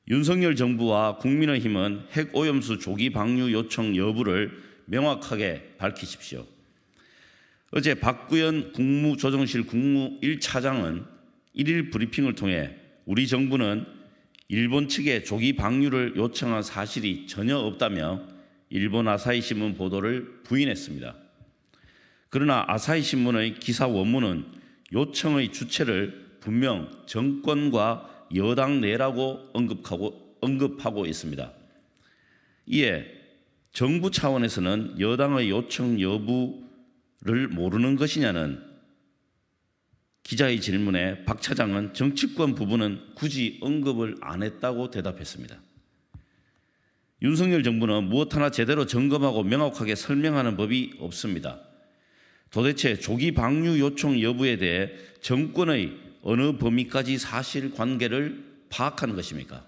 윤석열 정부와 국민의힘은 핵오염수 조기 방류 요청 여부를 명확하게 밝히십시오. 어제 박구현 국무조정실 국무 1차장은 1일 브리핑을 통해 우리 정부는 일본 측에 조기 방류를 요청한 사실이 전혀 없다며 일본 아사히신문 보도를 부인했습니다. 그러나 아사히신문의 기사 원문은 요청의 주체를 분명 정권과 여당 내라고 언급하고 있습니다. 이에 정부 차원에서는 여당의 요청 여부를 모르는 것이냐는 기자의 질문에 박 차장은 정치권 부분은 굳이 언급을 안 했다고 대답했습니다. 윤석열 정부는 무엇 하나 제대로 점검하고 명확하게 설명하는 법이 없습니다. 도대체 조기 방류 요청 여부에 대해 정권의 어느 범위까지 사실관계를 파악한 것입니까?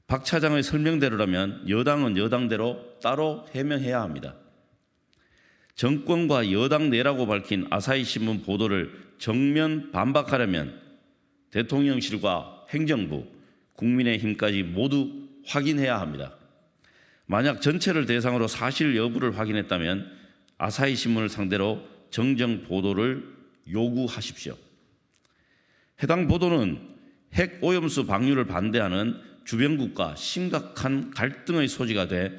박 차장의 설명대로라면 여당은 여당대로 따로 해명해야 합니다. 정권과 여당 내라고 밝힌 아사히신문 보도를 정면 반박하려면 대통령실과 행정부, 국민의힘까지 모두 확인해야 합니다. 만약 전체를 대상으로 사실 여부를 확인했다면 아사히신문을 상대로 정정 보도를 요구하십시오. 해당 보도는 핵오염수 방류를 반대하는 주변국과 심각한 갈등의 소지가 돼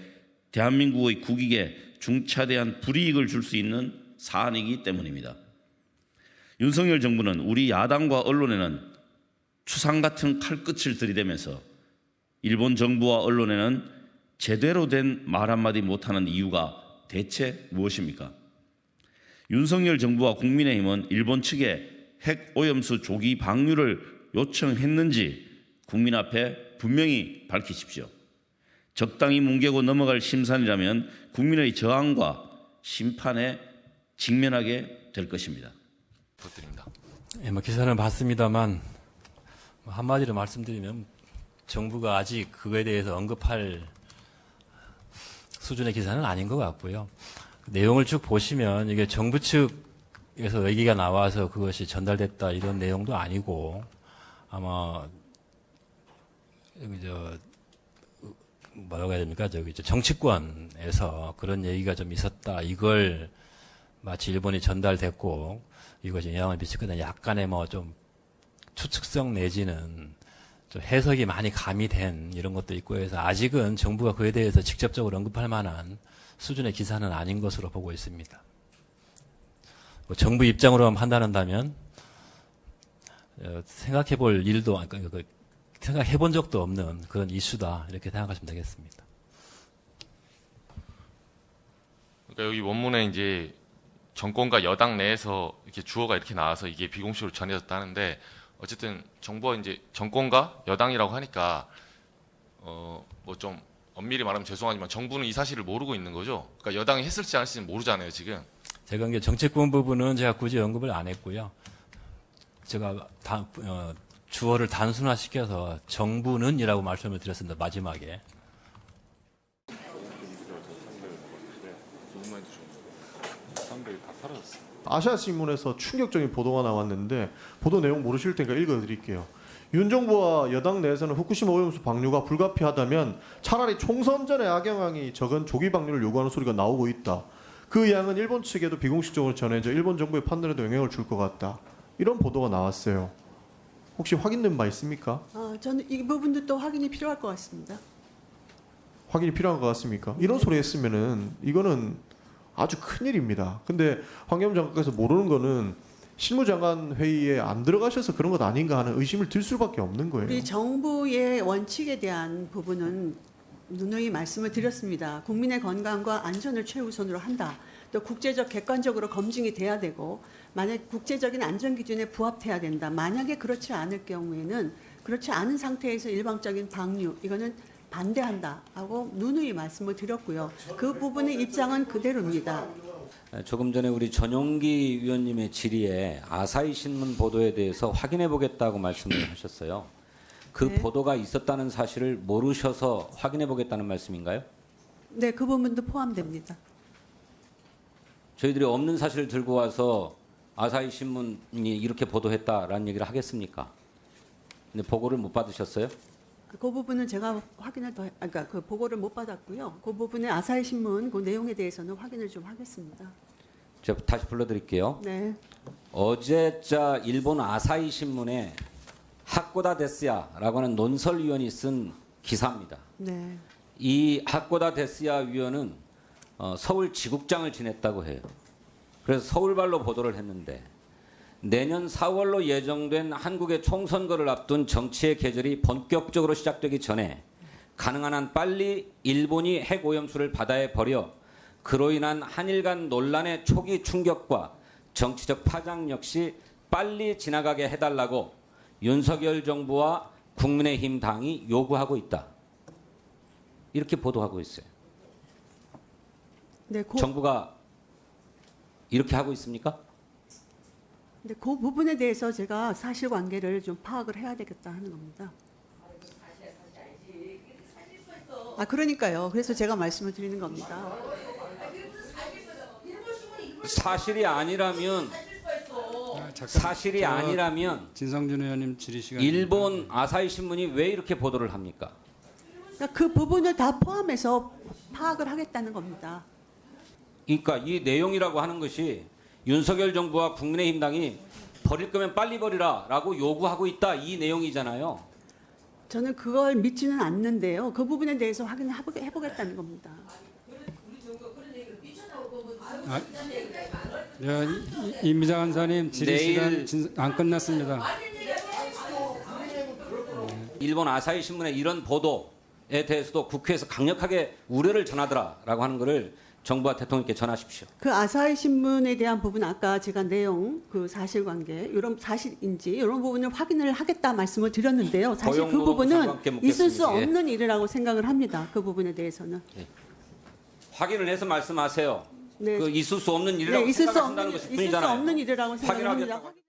대한민국의 국익에 중차대한 불이익을 줄 수 있는 사안이기 때문입니다. 윤석열 정부는 우리 야당과 언론에는 추상 같은 칼끝을 들이대면서 일본 정부와 언론에는 제대로 된 말 한마디 못하는 이유가 대체 무엇입니까? 윤석열 정부와 국민의힘은 일본 측에 핵오염수 조기 방류를 요청했는지 국민 앞에 분명히 밝히십시오. 적당히 뭉개고 넘어갈 심산이라면 국민의 저항과 심판에 직면하게 될 것입니다. 부탁드립니다. 예, 기사는 봤습니다만 한마디로 말씀드리면 정부가 아직 그거에 대해서 언급할 수준의 기사는 아닌 것 같고요. 내용을 쭉 보시면 이게 정부 측에서 얘기가 나와서 그것이 전달됐다 이런 내용도 아니고 아마 뭐라고 해야 됩니까? 정치권에서 그런 얘기가 좀 있었다. 이걸 마치 일본이 전달됐고 이것이 영향을 미칠 거다. 약간의 좀 추측성 내지는 좀 해석이 많이 가미된 이런 것도 있고 해서 아직은 정부가 그에 대해서 직접적으로 언급할 만한 수준의 기사는 아닌 것으로 보고 있습니다. 정부 입장으로만 판단한다면 생각해 볼 일도 생각해 본 적도 없는 그런 이슈다 이렇게 생각하시면 되겠습니다. 그러니까 여기 원문에 이제 정권과 여당 내에서 이렇게 주어가 이렇게 나와서 이게 비공식으로 전해졌다는데 어쨌든 정부가 이제 정권과 여당이라고 하니까 뭐 좀 엄밀히 말하면 죄송하지만 정부는 이 사실을 모르고 있는 거죠. 그러니까 여당이 했을지 안 했을지는 모르잖아요 지금. 제가 이게 정치권 부분은 제가 굳이 언급을 안 했고요. 제가 주어를 단순화시켜서 정부는이라고 말씀을 드렸습니다. 마지막에. 아시아신문에서 충격적인 보도가 나왔는데 보도 내용 모르실 테니까 읽어드릴게요. 윤 정부와 여당 내에서는 후쿠시마 오염수 방류가 불가피하다면 차라리 총선 전에 악영향이 적은 조기 방류를 요구하는 소리가 나오고 있다. 그 양은 일본 측에도 비공식적으로 전해져 일본 정부의 판단에도 영향을 줄 것 같다. 이런 보도가 나왔어요. 혹시 확인된 바 있습니까? 저는 이 부분도 또 확인이 필요할 것 같습니다. 확인이 필요한 것 같습니까? 이런 소리 했으면은 이거는 아주 큰일입니다. 근데 황교안 장관께서 모르는 거는 실무장관 회의에 안 들어가셔서 그런 것 아닌가 하는 의심을 들 수밖에 없는 거예요. 우리 정부의 원칙에 대한 부분은 누누이 말씀을 드렸습니다. 국민의 건강과 안전을 최우선으로 한다. 또 국제적 객관적으로 검증이 돼야 되고 만약 국제적인 안전 기준에 부합돼야 된다. 만약에 그렇지 않을 경우에는 그렇지 않은 상태에서 일방적인 방류 이거는 반대한다 하고 누누이 말씀을 드렸고요. 그 부분의 입장은 그대로입니다. 조금 전에 우리 전용기 위원님의 질의에 아사히 신문 보도에 대해서 확인해 보겠다고 말씀을 하셨어요. 그 네. 보도가 있었다는 사실을 모르셔서 확인해 보겠다는 말씀인가요? 네, 그 부분도 포함됩니다. 저희들이 없는 사실을 들고 와서 아사히 신문이 이렇게 보도했다라는 얘기를 하겠습니까? 근데 보고를 못 받으셨어요? 그 부분은 제가 확인을 그러니까 그 보고를 못 받았고요. 그 부분에 아사히 신문 그 내용에 대해서는 확인을 좀 하겠습니다. 제가 다시 불러드릴게요. 네. 어제 일본 아사히 신문에 하코다 데스야라고 하는 논설위원이 쓴 기사입니다. 네. 이 하코다 데스야 위원은 서울 지국장을 지냈다고 해요. 그래서 서울발로 보도를 했는데 내년 4월로 예정된 한국의 총선거를 앞둔 정치의 계절이 본격적으로 시작되기 전에 가능한 한 빨리 일본이 핵오염수를 바다에 버려 그로 인한 한일 간 논란의 초기 충격과 정치적 파장 역시 빨리 지나가게 해달라고 윤석열 정부와 국민의힘 당이 요구하고 있다. 이렇게 보도하고 있어요. 네, 정부가 이렇게 하고 있습니까? 근데 그 부분에 대해서 제가 사실관계를 좀 파악을 해야 되겠다 하는 겁니다. 그러니까요. 그래서 제가 말씀을 드리는 겁니다. 사실이 아니라면 진성준 의원님 질의 시간. 일본 아사히 신문이 왜 이렇게 보도를 합니까? 그러니까 그 부분을 다 포함해서 파악을 하겠다는 겁니다. 그러니까 이 내용이라고 하는 것이 윤석열 정부와 국민의힘 당이 버릴 거면 빨리 버리라라고 요구하고 있다 이 내용이잖아요. 저는 그걸 믿지는 않는데요. 그 부분에 대해서 확인을 해보겠다는 겁니다. 임미자 간사님 질의 내일 시간 안 끝났습니다. 일본 아사히 신문의 이런 보도에 대해서도 국회에서 강력하게 우려를 전하더라라고 하는 것을 정부와 대통령께 전하십시오. 그 아사히 신문에 대한 부분 아까 제가 내용 그 사실관계 이런 사실인지 이런 부분을 확인을 하겠다 말씀을 드렸는데요. 사실 그 부분은 있을 수 없는 일이라고 생각을 합니다. 그 부분에 대해서는. 확인을 해서 말씀하세요. 네. 그 있을 수 없는 일이라고 네, 있을 수 생각하신다는 것이 없는 뿐이잖아요. 일이라고 생각합니다. 확인하겠다고.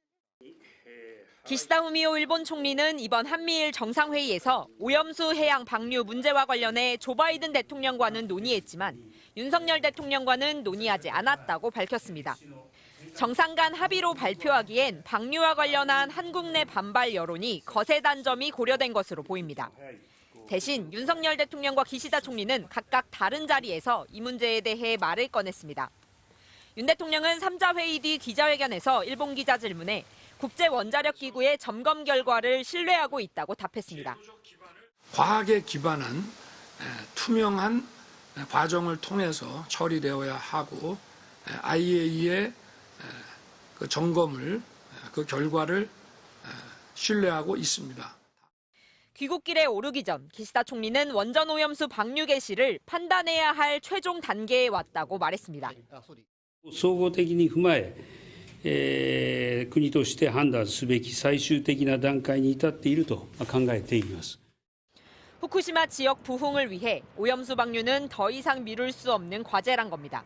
기시다 후미오 일본 총리는 이번 한미일 정상회의에서 오염수 해양 방류 문제와 관련해 조 바이든 대통령과는 논의했지만 윤석열 대통령과는 논의하지 않았다고 밝혔습니다. 정상 간 합의로 발표하기엔 방류와 관련한 한국 내 반발 여론이 거세단 점이 고려된 것으로 보입니다. 대신 윤석열 대통령과 기시다 총리는 각각 다른 자리에서 이 문제에 대해 말을 꺼냈습니다. 윤 대통령은 3자 회의 뒤 기자회견에서 일본 기자 질문에 국제원자력기구의 점검 결과를 신뢰하고 있다고 답했습니다. 과학에 기반한 투명한 과정을 통해서 처리되어야 하고 IAEA의 그 점검을 그 결과를 신뢰하고 있습니다. 귀국길에 오르기 전 기시다 총리는 원전 오염수 방류 개시를 판단해야 할 최종 단계에 왔다고 말했습니다. 総合的に踏まえ国として判断すべき最終的な段階に至っていると考えています。 후쿠시마 지역 부흥을 위해 오염수 방류는 더 이상 미룰 수 없는 과제란 겁니다.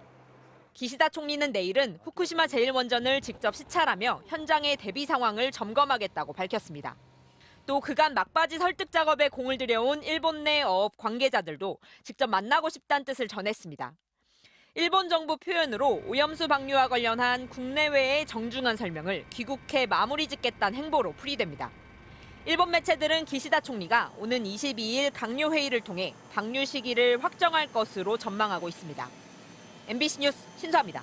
기시다 총리는 내일은 후쿠시마 제1원전을 직접 시찰하며 현장의 대비 상황을 점검하겠다고 밝혔습니다. 또 그간 막바지 설득 작업에 공을 들여온 일본 내 어업 관계자들도 직접 만나고 싶다는 뜻을 전했습니다. 일본 정부 표현으로 오염수 방류와 관련한 국내외의 정중한 설명을 귀국해 마무리 짓겠다는 행보로 풀이됩니다. 일본 매체들은 기시다 총리가 오는 22일 강요 회의를 통해 방류 시기를 확정할 것으로 전망하고 있습니다. MBC 뉴스 신수아입니다.